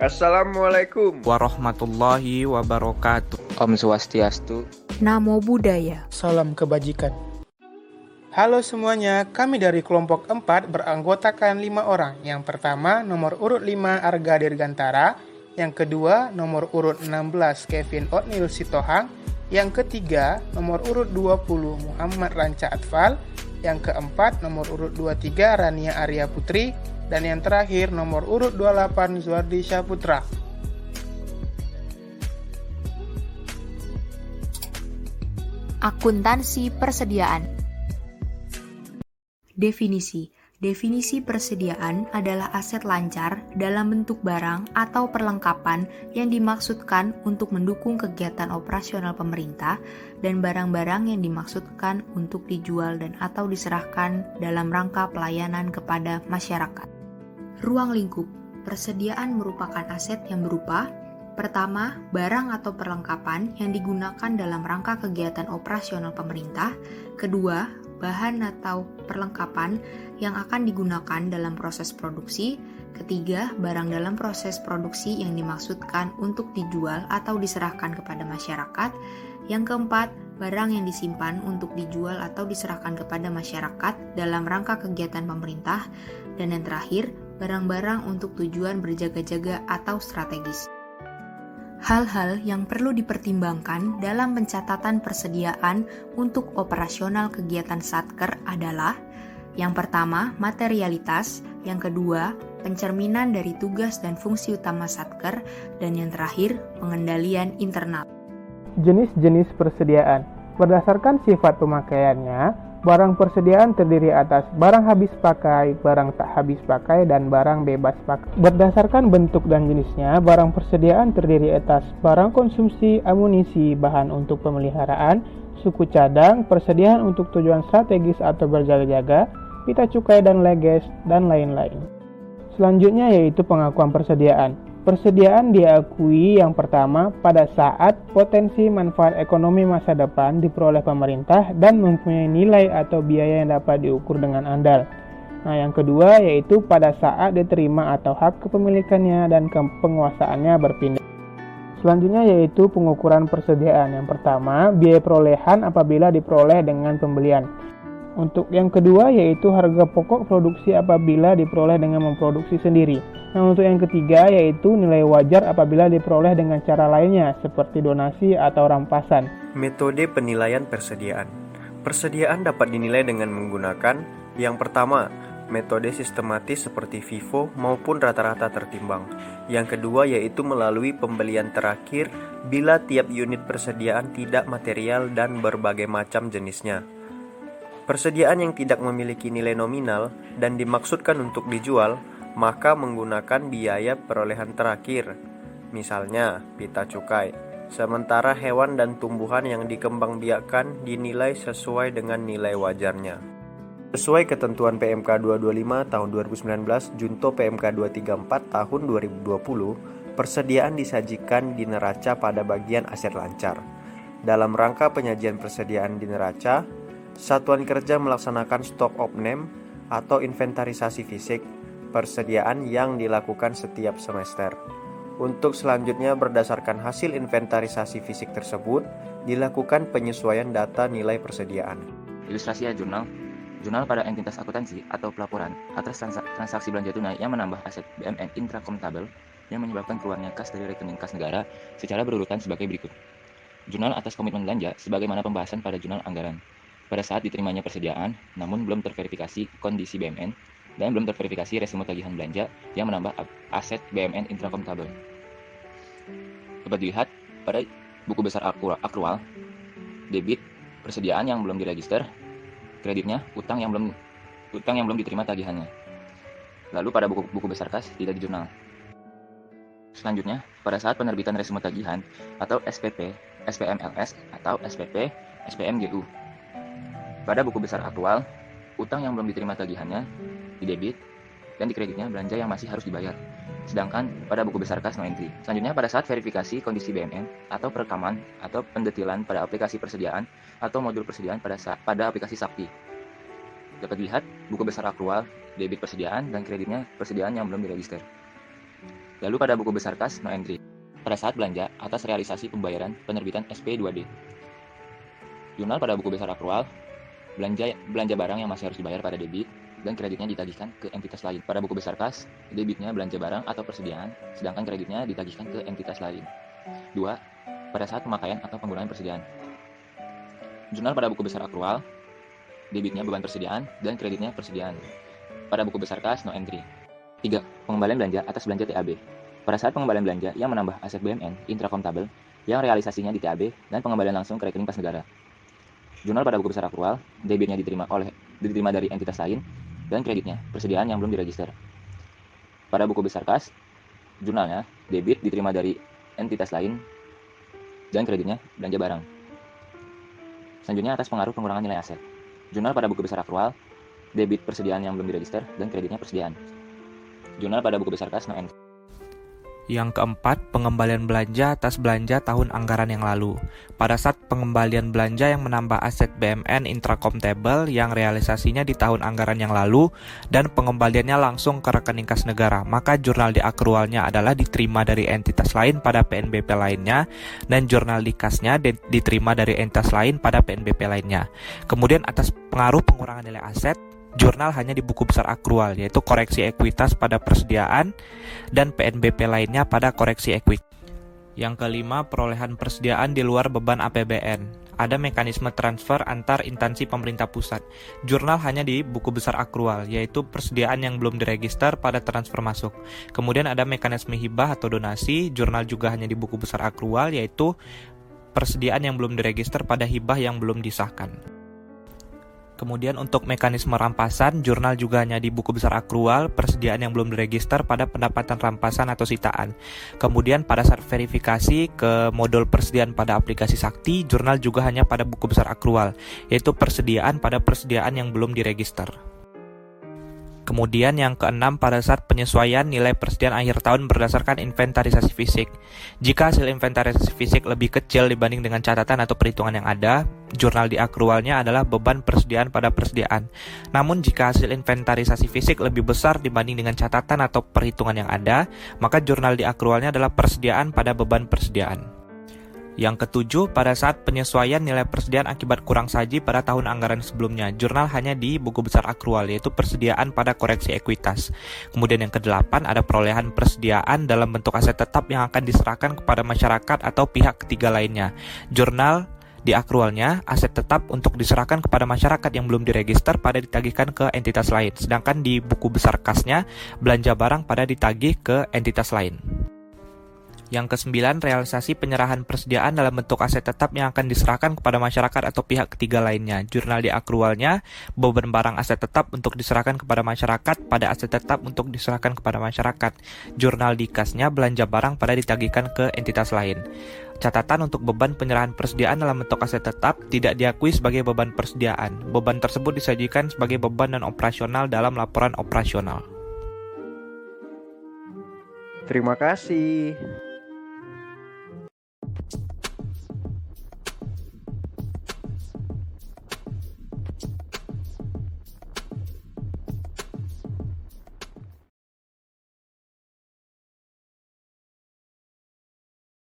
Assalamualaikum warahmatullahi wabarakatuh. Om Swastiastu. Namo Buddhaya. Salam kebajikan. Halo semuanya, kami dari kelompok 4 beranggotakan 5 orang. Yang pertama, nomor urut 5 Arga Dirgantara. Yang kedua, nomor urut 16 Kevin Otnil Sitohang. Yang ketiga, nomor urut 20 Muhammad Ranca Atfal. Yang keempat, nomor urut 23 Rania Arya Putri. Dan yang terakhir, nomor urut 28 Zuardi Syaputra. Akuntansi persediaan. Definisi persediaan adalah aset lancar dalam bentuk barang atau perlengkapan yang dimaksudkan untuk mendukung kegiatan operasional pemerintah dan barang-barang yang dimaksudkan untuk dijual dan atau diserahkan dalam rangka pelayanan kepada masyarakat. Ruang lingkup. Persediaan merupakan aset yang berupa: pertama, barang atau perlengkapan yang digunakan dalam rangka kegiatan operasional pemerintah. Kedua, bahan atau perlengkapan yang akan digunakan dalam proses produksi. Ketiga, barang dalam proses produksi yang dimaksudkan untuk dijual atau diserahkan kepada masyarakat. Yang keempat, barang yang disimpan untuk dijual atau diserahkan kepada masyarakat dalam rangka kegiatan pemerintah. Dan yang terakhir, barang-barang untuk tujuan berjaga-jaga atau strategis. Hal-hal yang perlu dipertimbangkan dalam pencatatan persediaan untuk operasional kegiatan Satker adalah: yang pertama, materialitas; yang kedua, pencerminan dari tugas dan fungsi utama Satker; dan yang terakhir, pengendalian internal. Jenis-jenis persediaan. Berdasarkan sifat pemakaiannya, barang persediaan terdiri atas barang habis pakai, barang tak habis pakai, dan barang bebas pakai. Berdasarkan bentuk dan jenisnya, barang persediaan terdiri atas barang konsumsi, amunisi, bahan untuk pemeliharaan, suku cadang, persediaan untuk tujuan strategis atau berjaga-jaga, pita cukai dan leges, dan lain-lain. Selanjutnya yaitu pengakuan persediaan. Persediaan diakui yang pertama pada saat potensi manfaat ekonomi masa depan diperoleh pemerintah dan mempunyai nilai atau biaya yang dapat diukur dengan andal. Nah, yang kedua yaitu pada saat diterima atau hak kepemilikannya dan penguasaannya berpindah. Selanjutnya yaitu pengukuran persediaan. Yang pertama, biaya perolehan apabila diperoleh dengan pembelian. Untuk yang kedua yaitu harga pokok produksi apabila diperoleh dengan memproduksi sendiri. Nah, untuk yang ketiga yaitu nilai wajar apabila diperoleh dengan cara lainnya seperti donasi atau rampasan. Metode penilaian persediaan. Persediaan dapat dinilai dengan menggunakan: yang pertama, metode sistematis seperti FIFO maupun rata-rata tertimbang. Yang kedua yaitu melalui pembelian terakhir bila tiap unit persediaan tidak material dan berbagai macam jenisnya. Persediaan yang tidak memiliki nilai nominal dan dimaksudkan untuk dijual, maka menggunakan biaya perolehan terakhir, misalnya pita cukai. Sementara hewan dan tumbuhan yang dikembangbiakkan dinilai sesuai dengan nilai wajarnya. Sesuai ketentuan PMK 225 tahun 2019, Junto PMK 234 tahun 2020, persediaan disajikan di neraca pada bagian aset lancar. Dalam rangka penyajian persediaan di neraca, Satuan Kerja melaksanakan stock of name atau inventarisasi fisik persediaan yang dilakukan setiap semester. Untuk selanjutnya berdasarkan hasil inventarisasi fisik tersebut, dilakukan penyesuaian data nilai persediaan. Ilustrasi jurnal. Jurnal pada entitas akuntansi atau pelaporan atas transaksi belanja tunai yang menambah aset BMN intrakomptabel yang menyebabkan keluarnya kas dari rekening kas negara secara berurutan sebagai berikut. Jurnal atas komitmen belanja sebagaimana pembahasan pada jurnal anggaran. Pada saat diterimanya persediaan, namun belum terverifikasi kondisi BMN dan belum terverifikasi resume tagihan belanja yang menambah aset BMN intrakomptabel. Dapat dilihat pada buku besar akrual, debit persediaan yang belum diregister, kreditnya utang yang belum diterima tagihannya. Lalu pada buku besar kas tidak di jurnal. Selanjutnya, pada saat penerbitan resume tagihan atau SPP, SPMLS atau SPP, SPMGU Pada buku besar aktual, utang yang belum diterima tagihannya didebit dan di kreditnya belanja yang masih harus dibayar. Sedangkan pada buku besar kas no entry. Selanjutnya pada saat verifikasi kondisi BMN atau perekaman atau pendetilan pada aplikasi persediaan atau modul persediaan pada aplikasi Sakti. Dapat dilihat buku besar aktual, debit persediaan dan kreditnya persediaan yang belum diregister. Lalu pada buku besar kas no entry. Pada saat belanja atas realisasi pembayaran penerbitan SP2D. Jurnal pada buku besar aktual, belanja barang yang masih harus dibayar pada debit dan kreditnya ditagihkan ke entitas lain. Pada buku besar kas, debitnya belanja barang atau persediaan, sedangkan kreditnya ditagihkan ke entitas lain. 2. Pada saat pemakaian atau penggunaan persediaan. Jurnal pada buku besar aktual, debitnya beban persediaan dan kreditnya persediaan. Pada buku besar kas no entry. 3. Pengembalian belanja atas belanja TAB. Pada saat pengembalian belanja yang menambah aset BMN intrakontabel yang realisasinya di TAB dan pengembalian langsung ke rekening kas negara. Jurnal pada buku besar aktual, debitnya diterima dari entitas lain dan kreditnya persediaan yang belum diregister. Pada buku besar kas, jurnalnya debit diterima dari entitas lain dan kreditnya belanja barang. Selanjutnya atas pengaruh pengurangan nilai aset. Jurnal pada buku besar aktual, debit persediaan yang belum diregister dan kreditnya persediaan. Jurnal pada buku besar kas no entry. Yang keempat, pengembalian belanja atas belanja tahun anggaran yang lalu. Pada saat pengembalian belanja yang menambah aset BMN intrakontabel yang realisasinya di tahun anggaran yang lalu dan pengembaliannya langsung ke rekening kas negara, maka jurnal di akrualnya adalah diterima dari entitas lain pada PNBP lainnya dan jurnal di kasnya diterima dari entitas lain pada PNBP lainnya. Kemudian atas pengaruh pengurangan nilai aset, jurnal hanya di buku besar akrual, yaitu koreksi ekuitas pada persediaan dan PNBP lainnya pada koreksi ekuitas. Yang kelima, perolehan persediaan di luar beban APBN. Ada mekanisme transfer antar instansi pemerintah pusat. Jurnal hanya di buku besar akrual, yaitu persediaan yang belum diregister pada transfer masuk. Kemudian ada mekanisme hibah atau donasi. Jurnal juga hanya di buku besar akrual, yaitu persediaan yang belum diregister pada hibah yang belum disahkan. Kemudian untuk mekanisme rampasan, jurnal juga hanya di buku besar akrual, persediaan yang belum diregister pada pendapatan rampasan atau sitaan. Kemudian pada saat verifikasi ke modul persediaan pada aplikasi Sakti, jurnal juga hanya pada buku besar akrual, yaitu persediaan pada persediaan yang belum diregister. Kemudian yang keenam, pada saat penyesuaian nilai persediaan akhir tahun berdasarkan inventarisasi fisik. Jika hasil inventarisasi fisik lebih kecil dibanding dengan catatan atau perhitungan yang ada, jurnal di akrualnya adalah beban persediaan pada persediaan. Namun jika hasil inventarisasi fisik lebih besar dibanding dengan catatan atau perhitungan yang ada, maka jurnal di akrualnya adalah persediaan pada beban persediaan. Yang ketujuh, pada saat penyesuaian nilai persediaan akibat kurang saji pada tahun anggaran sebelumnya, jurnal hanya di buku besar akrual, yaitu persediaan pada koreksi ekuitas. Kemudian yang kedelapan, ada perolehan persediaan dalam bentuk aset tetap yang akan diserahkan kepada masyarakat atau pihak ketiga lainnya. Jurnal di akrualnya, aset tetap untuk diserahkan kepada masyarakat yang belum diregister pada ditagihkan ke entitas lain. Sedangkan di buku besar kasnya, belanja barang pada ditagih ke entitas lain. Yang kesembilan, realisasi penyerahan persediaan dalam bentuk aset tetap yang akan diserahkan kepada masyarakat atau pihak ketiga lainnya. Jurnal di akrualnya, beban barang aset tetap untuk diserahkan kepada masyarakat pada aset tetap untuk diserahkan kepada masyarakat. Jurnal di kasnya, belanja barang pada ditagihkan ke entitas lain. Catatan untuk beban penyerahan persediaan dalam bentuk aset tetap tidak diakui sebagai beban persediaan. Beban tersebut disajikan sebagai beban non-operasional dalam laporan operasional. Terima kasih.